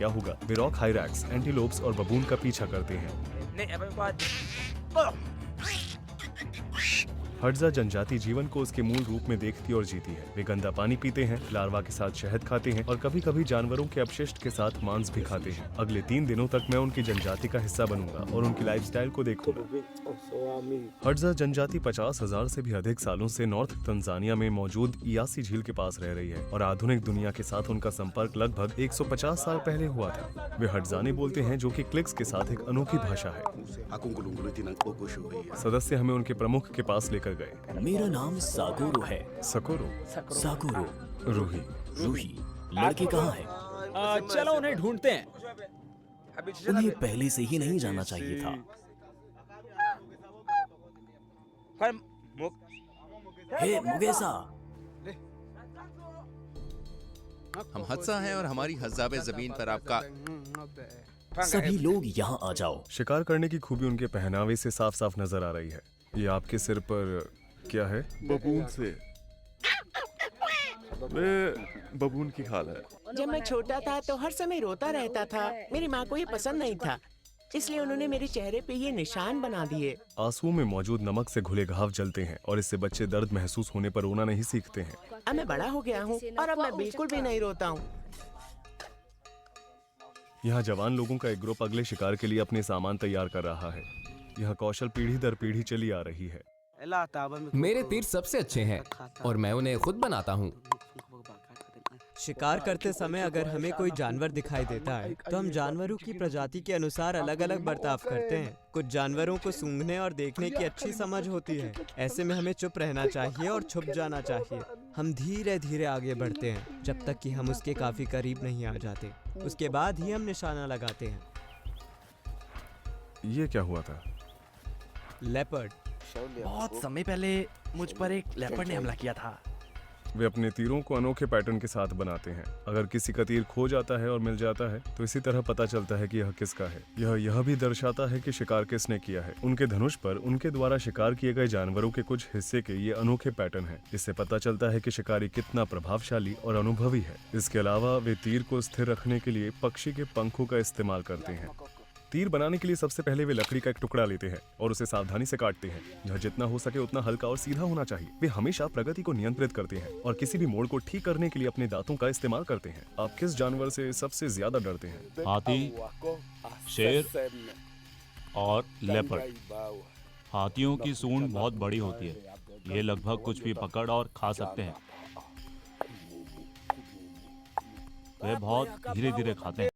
क्या होगा। वे rock हाइरैक्स, antelopes और बबून का पीछा करते हैं। हड्जा जनजाति जीवन को उसके मूल रूप में देखती और जीती है। वे गंदा पानी पीते हैं, लार्वा के साथ शहद खाते हैं और कभी कभी जानवरों के अपशिष्ट के साथ मांस भी खाते हैं। अगले 3 दिनों तक मैं उनकी जनजाति का हिस्सा बनूंगा और उनकी लाइफस्टाइल को देखूंगा। हड्जा जनजाति 50,000 से भी अधिक सालों से नॉर्थ तंजानिया में मौजूद इयासी झील के पास रह रही है और आधुनिक दुनिया के साथ उनका संपर्क लगभग 150 साल पहले हुआ था। वे हड्जानी बोलते हैं, जो कि क्लिक्स के साथ एक अनोखी भाषा है। सदस्य हमें उनके प्रमुख के पास लेकर गए। मेरा नाम सागोरो है। सकोरो, सागोरो। रूही। रूही, लड़के कहाँ हैं? चलो उन्हें ढूंढते हैं। उन्हें पहले से ही नहीं जाना चाहिए था। हे मुगेसा, हम हदसा हैं और हमारी हजाबे जमीन पर आपका सभी लोग यहाँ आ जाओ। शिकार करने की खूबी उनके पहनावे से साफ साफ नजर आ रही है। ये आपके सिर पर क्या है? बबून से। मैं बबून की खाल है। जब मैं छोटा था तो हर समय रोता रहता था। मेरी माँ को ये पसंद नहीं था, इसलिए उन्होंने मेरे चेहरे पे ये निशान बना दिए। आंसुओं में मौजूद नमक से घुले घाव जलते हैं और इससे बच्चे दर्द महसूस होने पर रोना नहीं सीखते हैं। अब मैं बड़ा हो गया हूँ और अब मैं बिल्कुल भी नहीं रोता हूँ। यहाँ जवान लोगों का एक ग्रुप अगले शिकार के लिए अपने सामान तैयार कर रहा है। यह कौशल पीढ़ी दर पीढ़ी चली आ रही है। मेरे तीर सबसे अच्छे हैं और मैं उन्हें खुद बनाता हूँ। शिकार करते समय अगर हमें कोई जानवर दिखाई देता है तो हम जानवरों की प्रजाति के अनुसार अलग अलग बर्ताव करते हैं। कुछ जानवरों को सूंघने और देखने की अच्छी समझ होती है। ऐसे में हमें चुप रहना चाहिए और छुप जाना चाहिए। हम धीरे धीरे आगे बढ़ते हैं जब तक कि हम उसके काफी करीब नहीं आ जाते। उसके बाद ही हम निशाना लगाते हैं। ये क्या हुआ था? लेपर्ड। बहुत समय पहले मुझ पर एक लेपर्ड ने हमला किया था। वे अपने तीरों को अनोखे पैटर्न के साथ बनाते हैं। अगर किसी का तीर खो जाता है और मिल जाता है तो इसी तरह पता चलता है कि यह किसका है। यह भी दर्शाता है कि शिकार किसने किया है। उनके धनुष पर उनके द्वारा शिकार किए गए जानवरों के कुछ हिस्से के ये अनोखे पैटर्न हैं। इससे पता चलता है कि शिकारी कितना प्रभावशाली और अनुभवी है। इसके अलावा वे तीर को स्थिर रखने के लिए पक्षी के पंखों का इस्तेमाल करते हैं। तीर बनाने के लिए सबसे पहले वे लकड़ी का एक टुकड़ा लेते हैं और उसे सावधानी से काटते हैं। यह जितना हो सके उतना हल्का और सीधा होना चाहिए। वे हमेशा प्रगति को नियंत्रित करते हैं और किसी भी मोड़ को ठीक करने के लिए अपने दांतों का इस्तेमाल करते हैं। आप किस जानवर से सबसे ज्यादा डरते हैं? हाथी, शेर और लेपर्ड। हाथियों की सूंड बहुत बड़ी होती है। ये लगभग कुछ भी पकड़ और खा सकते हैं। वे बहुत धीरे धीरे खाते हैं।